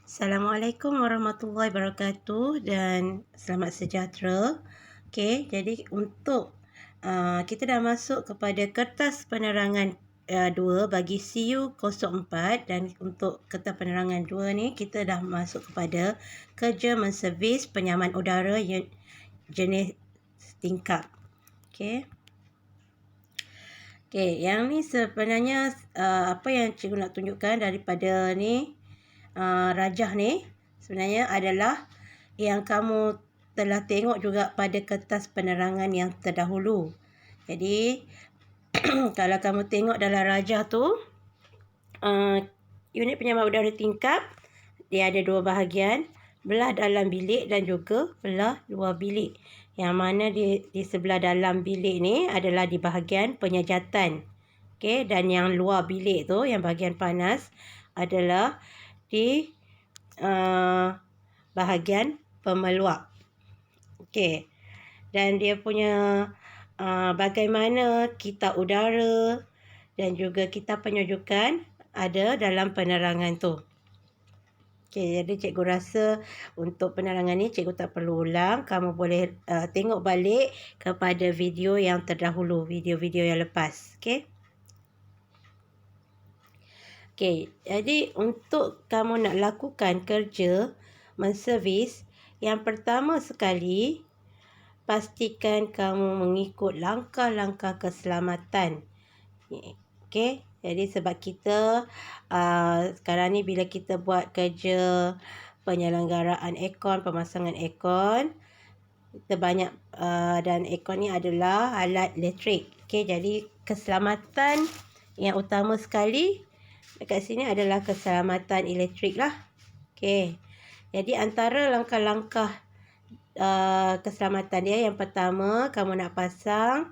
Assalamualaikum warahmatullahi wabarakatuh dan selamat sejahtera. Okey, jadi untuk kita dah masuk kepada kertas penerangan 2 bagi CU04 dan untuk kertas penerangan 2 ni kita dah masuk kepada kerja menservis penyaman udara jenis tingkap. Okey. Okey, yang ni sebenarnya apa yang cikgu nak tunjukkan daripada ni rajah ni sebenarnya adalah yang kamu telah tengok juga pada kertas penerangan yang terdahulu. Jadi kalau kamu tengok dalam rajah tu unit penyaman udara tingkap dia ada dua bahagian, belah dalam bilik dan juga belah luar bilik. Yang mana di sebelah dalam bilik ni adalah di bahagian penyejatan. Okey, dan yang luar bilik tu yang bahagian panas adalah di bahagian pemeluap. Okey. Dan dia punya bagaimana kitab udara dan juga kitab penyejukan ada dalam penerangan tu. Okey, jadi cikgu rasa untuk penerangan ni cikgu tak perlu ulang. Kamu boleh tengok balik kepada video yang terdahulu, video-video yang lepas. Okey. Okey, jadi untuk kamu nak lakukan kerja menservis, yang pertama sekali pastikan kamu mengikut langkah-langkah keselamatan. Okey, jadi sebab kita sekarang ni bila kita buat kerja penyelenggaraan aircon, pemasangan aircon, kita banyak dan aircon ni adalah alat elektrik. Okey, jadi keselamatan yang utama sekali dekat sini adalah keselamatan elektrik lah. Okey. Jadi antara langkah-langkah keselamatan dia, yang pertama kamu nak pasang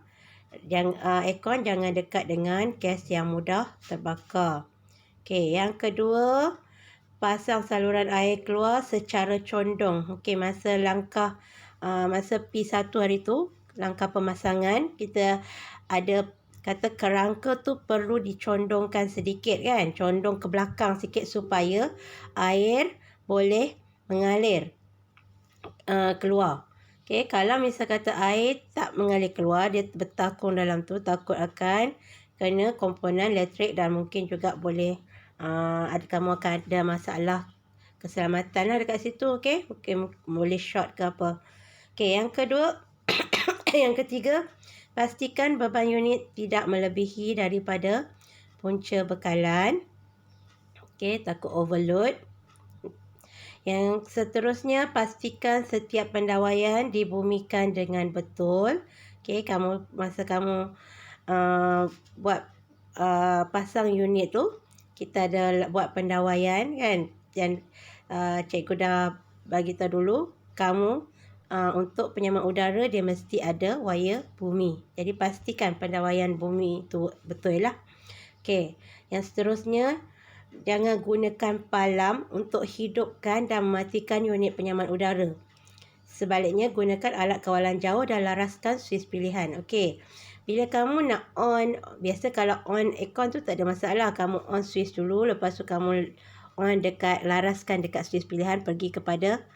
aircon jangan dekat dengan gas yang mudah terbakar. Okey, yang kedua pasang saluran air keluar secara condong. Okey, masa P1 hari tu, langkah pemasangan, kita ada kata kerangka tu perlu dicondongkan sedikit kan, condong ke belakang sikit supaya air boleh mengalir keluar. Okey, kalau misal kata air tak mengalir keluar, dia bertakung dalam tu, takut akan kena komponen elektrik dan mungkin juga boleh kamu akan ada masalah keselamatan lah dekat situ. Okey, boleh short ke apa. Okey, yang kedua yang ketiga, pastikan beban unit tidak melebihi daripada punca bekalan. Okey, takut overload. Yang seterusnya, pastikan setiap pendawaian dibumikan dengan betul. Okey, masa kamu buat pasang unit tu, kita ada buat pendawaian kan. Dan cikgu dah bagi tahu dulu, kamu untuk penyaman udara dia mesti ada wayar bumi. Jadi pastikan pendawaian bumi itu betul lah. Okey, yang seterusnya jangan gunakan palam untuk hidupkan dan mematikan unit penyaman udara. Sebaliknya gunakan alat kawalan jauh dan laraskan suis pilihan. Okey. Bila kamu nak on, biasa kalau on aircon tu tak ada masalah. Kamu on suis dulu, lepas tu kamu on laraskan dekat suis pilihan, pergi kepada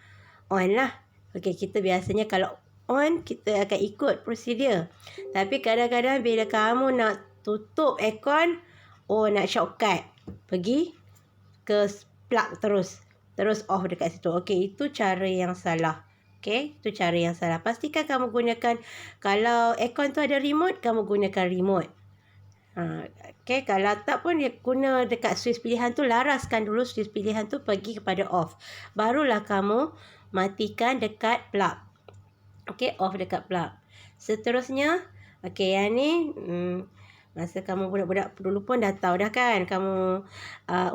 on lah. Okey, kita biasanya kalau on, kita akan ikut prosedur. Tapi kadang-kadang bila kamu nak tutup aircon, nak shortcut, pergi ke plug terus off dekat situ. Okey, itu cara yang salah. Okey, itu cara yang salah. Pastikan kamu gunakan, kalau aircon tu ada remote, kamu gunakan remote. Okey, kalau tak pun dia guna dekat suis pilihan tu, laraskan dulu suis pilihan tu, pergi kepada off. Barulah kamu matikan dekat plug. Okey, off dekat plug. Seterusnya, okey, yang ni masa kamu budak-budak dulu pun dah tahu dah kan. Kamu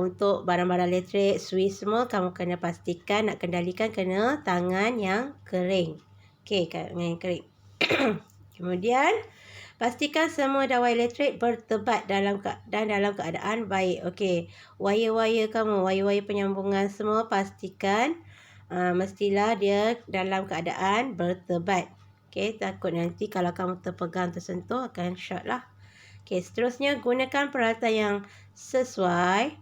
untuk barang-barang elektrik, suis semua, kamu kena pastikan nak kendalikan kena tangan yang kering. Okey, tangan yang kering. Kemudian pastikan semua dawai elektrik bertebat dalam keadaan baik. Okey, wayar-wayar kamu, wayar-wayar penyambungan semua pastikan mestilah dia dalam keadaan bertebat. Okey, takut nanti kalau kamu terpegang tersentuh akan short lah. Okey, seterusnya gunakan peralatan yang sesuai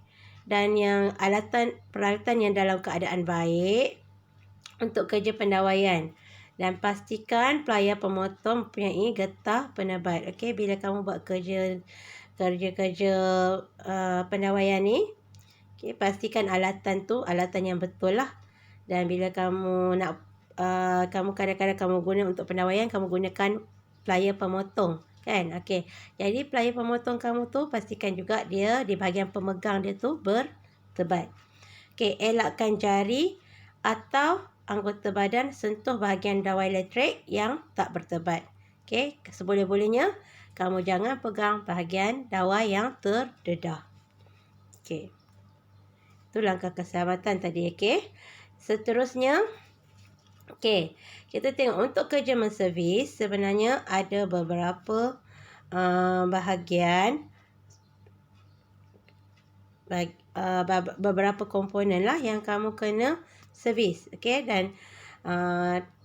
dan yang peralatan yang dalam keadaan baik untuk kerja pendawaian. Dan pastikan pelayar pemotong mempunyai getah penebat. Okey, bila kamu buat kerja pendawaian ni, okey, pastikan alatan yang betul lah. Dan bila kamu nak kamu kadang-kadang kamu guna untuk pendawaian, kamu gunakan pelayar pemotong, kan? Okey. Jadi pelayar pemotong kamu tu pastikan juga dia di bahagian pemegang dia tu bertebat. Okey, elakkan jari atau anggota badan sentuh bahagian dawai elektrik yang tak bertebat. Okey, seboleh-bolehnya kamu jangan pegang bahagian dawai yang terdedah. Okey. Itu langkah keselamatan tadi, okey. Seterusnya, okey, kita tengok untuk kerja menservis sebenarnya ada beberapa beberapa komponen lah yang kamu kena servis, okey. Dan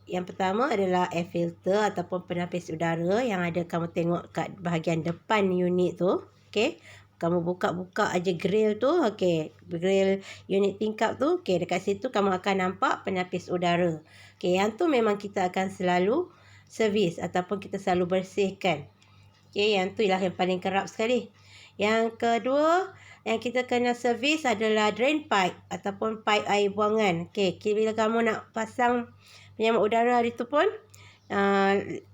yang pertama adalah air filter ataupun penapis udara yang ada kamu tengok kat bahagian depan unit tu, okey. Kamu buka-buka aja grill tu, okey. Grill unit tingkap tu, okey. Dekat situ kamu akan nampak penapis udara. Okey, yang tu memang kita akan selalu servis ataupun kita selalu bersihkan. Okey, yang tu ialah yang paling kerap sekali. Yang kedua yang kita kena servis adalah drain pipe ataupun pipe air buangan. Okey, bila kamu nak pasang penyamak udara hari tu pun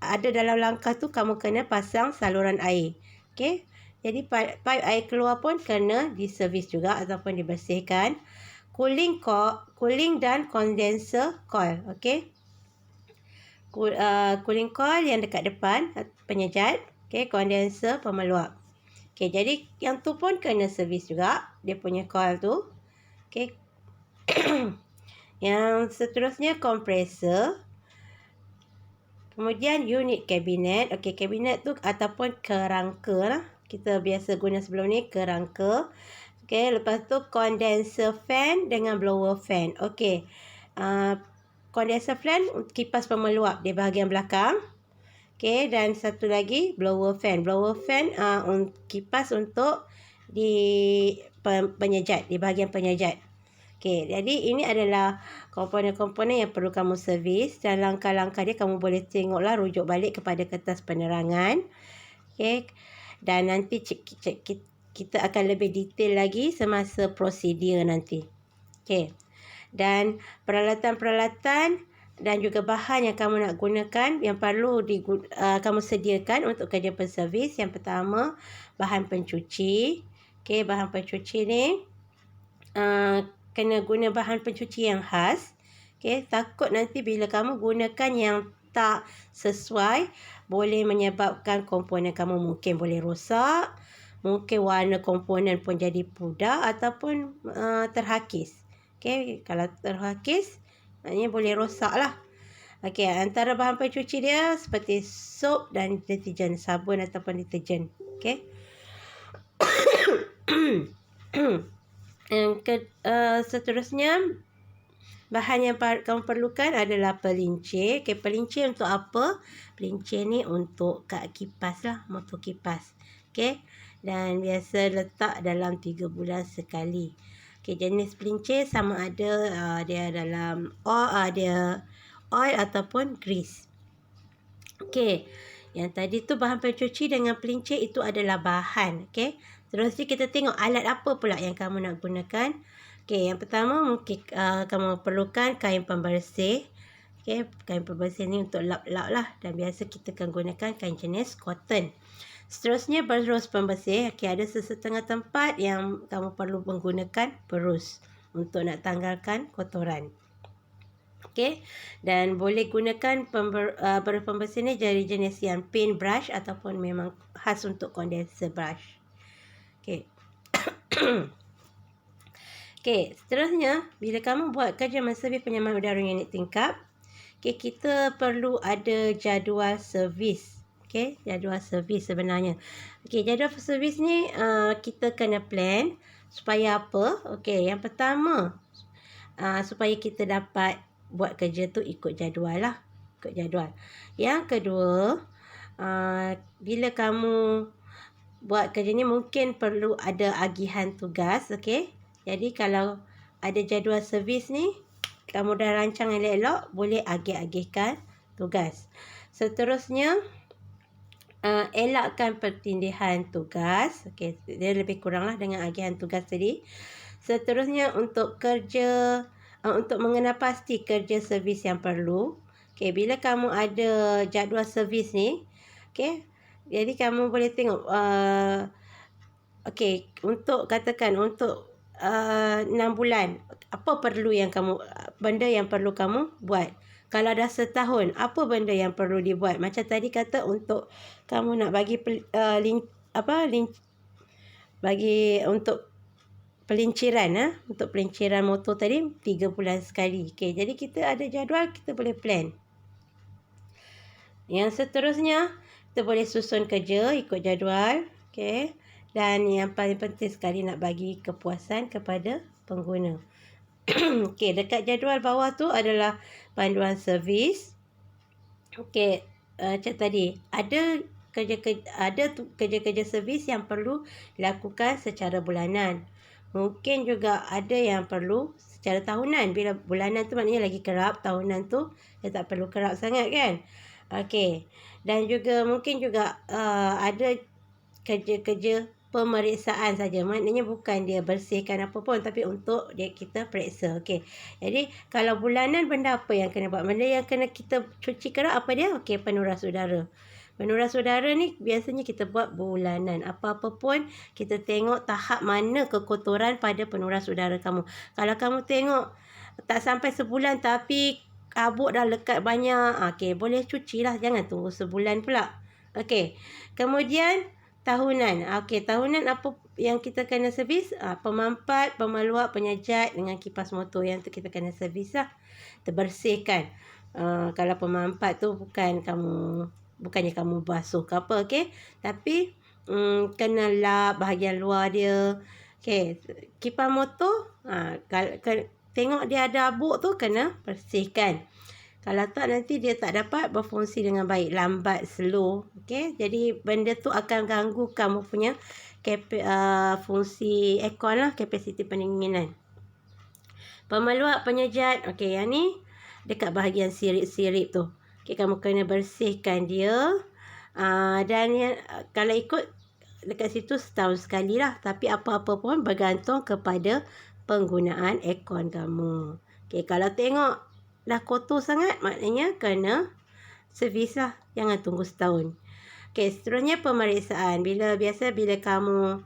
ada dalam langkah tu kamu kena pasang saluran air. Okey. Jadi pipe air keluar pun kena diservis juga ataupun dibersihkan. Cooling dan condenser coil, okey. Cooling coil yang dekat depan penyejat, okey, condenser pemeluap. Okey, jadi yang tu pun kena servis juga, dia punya coil tu. Okey. Yang seterusnya kompresor. Kemudian unit kabinet. Okey, kabinet tu ataupun kerangka lah. Kita biasa guna sebelum ni kerangka. Okey, lepas tu condenser fan dengan blower fan. Okey. Condenser fan kipas pemeluap di bahagian belakang. Okey, dan satu lagi blower fan. Blower fan kipas untuk di penyejat, di bahagian penyejat. Okey, jadi ini adalah komponen-komponen yang perlu kamu servis dan langkah-langkah dia kamu boleh tengoklah, rujuk balik kepada kertas penerangan. Okey. Dan nanti kita akan lebih detail lagi semasa prosedur nanti. Okey. Dan peralatan-peralatan dan juga bahan yang kamu nak gunakan yang perlu kamu sediakan untuk kerja penservis. Yang pertama, bahan pencuci. Okey, bahan pencuci ni kena guna bahan pencuci yang khas. Okey, takut nanti bila kamu gunakan yang tak sesuai boleh menyebabkan komponen kamu mungkin boleh rosak, mungkin warna komponen pun jadi pudar ataupun terhakis. Okey, kalau terhakis maknanya boleh rosak lah. Okey, antara bahan pencuci dia seperti soap dan deterjen, sabun ataupun deterjen. Okey. Seterusnya bahan yang kamu perlukan adalah pelincir. Okey, pelincir untuk apa? Pelincir ni untuk kad kipas lah, motor kipas. Okey, dan biasa letak dalam 3 bulan sekali. Okey, jenis pelincir sama ada dia dalam dia oil ataupun grease. Okey, yang tadi tu bahan pencuci dengan pelincir itu adalah bahan. Okey, terus kita tengok alat apa pula yang kamu nak gunakan. Okey, yang pertama mungkin kamu perlukan kain pembersih. Okey, kain pembersih ni untuk lap-lap lah. Dan biasa kita akan gunakan kain jenis cotton. Seterusnya berus pembersih. Okey, ada sesetengah tempat yang kamu perlu menggunakan berus untuk nak tanggalkan kotoran. Okey, dan boleh gunakan berus pembersih ni dari jenis yang paint brush ataupun memang khas untuk condenser brush. Okey. Okey, seterusnya bila kamu buat kerja menservis penyamaan udara unit tingkap, okey, kita perlu ada jadual servis. Okey, jadual servis sebenarnya. Okey, jadual servis ni kita kena plan supaya apa? Okey, yang pertama supaya kita dapat buat kerja tu ikut jadual lah. Ikut jadual. Yang kedua, bila kamu buat kerja ni mungkin perlu ada agihan tugas. Okey, Jadi kalau ada jadual servis ni, kamu dah rancang elok-elok, boleh agih-agihkan tugas. Seterusnya, elakkan pertindihan tugas. Okey, dia lebih kuranglah dengan agihan tugas tadi. Seterusnya untuk untuk mengenal pasti kerja servis yang perlu. Okey, bila kamu ada jadual servis ni, okey, jadi kamu boleh tengok okey, untuk katakan untuk 6 bulan, apa perlu yang benda yang perlu kamu buat. Kalau dah setahun, apa benda yang perlu dibuat? Macam tadi kata untuk kamu nak bagi untuk pelinciran, untuk pelinciran motor tadi 3 bulan sekali. Okey, jadi kita ada jadual, kita boleh plan. Yang seterusnya, kita boleh susun kerja ikut jadual. Okey. Dan yang paling penting sekali, nak bagi kepuasan kepada pengguna. Okey, dekat jadual bawah tu adalah panduan servis. Okey, macam tadi, ada kerja-kerja servis yang perlu dilakukan secara bulanan. Mungkin juga ada yang perlu secara tahunan. Bila bulanan tu maknanya lagi kerap, tahunan tu dia tak perlu kerap sangat kan. Okey, dan juga mungkin juga ada kerja-kerja pemeriksaan saja. Maknanya bukan dia bersihkan apa pun, tapi untuk kita periksa. Okey. Jadi kalau bulanan, benda apa yang kena buat? Benda yang kena kita cuci kerap apa dia? Okey, penuras udara. Penuras udara ni biasanya kita buat bulanan. Apa-apa pun kita tengok tahap mana kekotoran pada penuras udara kamu. Kalau kamu tengok tak sampai sebulan tapi kabut dah lekat banyak, okey, boleh cucilah, jangan tunggu sebulan pula. Okey. Kemudian tahunan. Okey, tahunan apa yang kita kena servis? Pemampat, pemaluak, penyajat dengan kipas motor. Yang tu kita kena servis lah. Terbersihkan. Kalau pemampat tu bukannya kamu basuh ke apa, okey. Tapi kena lap bahagian luar dia. Okey, kipas motor, tengok dia ada abuk tu, kena bersihkan. Kalau tak, nanti dia tak dapat berfungsi dengan baik. Lambat, slow. Okay? Jadi, benda tu akan ganggu kamu punya fungsi aircon lah. Kapasiti pendinginan. Pemaluak, penyejat. Okay, yang ni dekat bahagian sirip-sirip tu. Okay, kamu kena bersihkan dia. Dan kalau ikut dekat situ setahun sekali lah. Tapi apa-apa pun bergantung kepada penggunaan aircon kamu. Okay, kalau tengok dah kotor sangat, maknanya kena servis lah. Jangan tunggu setahun. Okey, seterusnya pemeriksaan. Bila kamu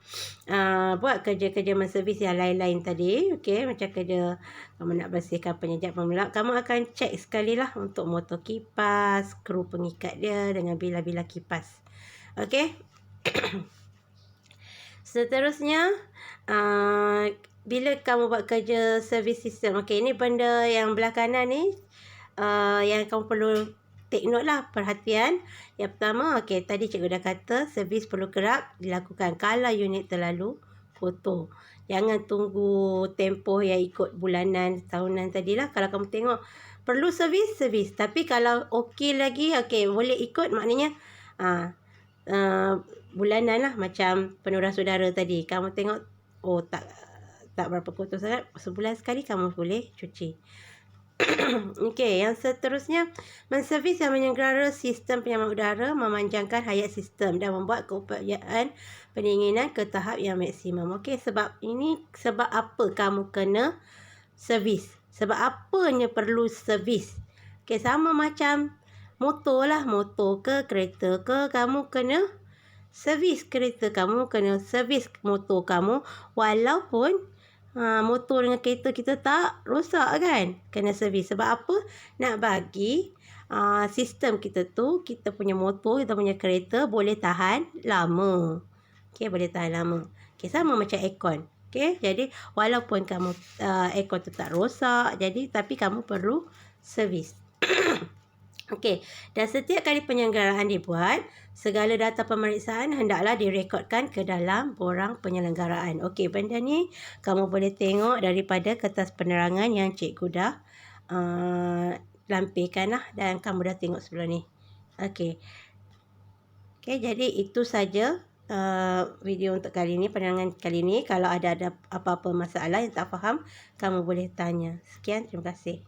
buat kerja-kerja menservis yang lain-lain tadi, okey, macam kerja kamu nak bersihkan penyejat pemelak, kamu akan cek sekali lah untuk motor kipas, skru pengikat dia dengan bila-bila kipas. Okey. Seterusnya, bila kamu buat kerja servis sistem, okey, ini benda yang belah kanan ni yang kamu perlu take note lah, perhatian. Yang pertama, okey, tadi cikgu dah kata servis perlu kerap dilakukan kalau unit terlalu kotor. Jangan tunggu tempoh yang ikut bulanan, tahunan tadilah. Kalau kamu tengok perlu servis. Tapi kalau okey lagi, okey, boleh ikut, maknanya bulanan lah. Macam penuras udara tadi, kamu tengok tak berapa kotor sangat, sebulan sekali kamu boleh cuci. Okey, yang seterusnya, menservis dan menyelenggara sistem penyaman udara, memanjangkan hayat sistem dan membuat keupayaan pendinginan ke tahap yang maksimum. Okey, sebab apa kamu kena servis? Sebab apanya perlu servis? Okey, sama macam motor lah, motor ke kereta ke, kamu kena servis kereta kamu, kena servis motor kamu, walaupun motor dengan kereta kita tak rosak kan, kena servis. Sebab apa? Nak bagi sistem kita tu, kita punya motor, kita punya kereta boleh tahan lama. Okey, boleh tahan lama. Okey, sama macam aircon. Okey, jadi walaupun kamu aircon tu tak rosak, tapi kamu perlu servis. Okey, dan setiap kali penyelenggaraan dibuat, segala data pemeriksaan hendaklah direkodkan ke dalam borang penyelenggaraan. Okey, benda ni kamu boleh tengok daripada kertas penerangan yang cikgu dah lampirkan lah, dan kamu dah tengok sebelum ni. Okey. Okey, jadi itu saja video untuk kali ni, penerangan kali ni. Kalau ada apa-apa masalah yang tak faham, kamu boleh tanya. Sekian, terima kasih.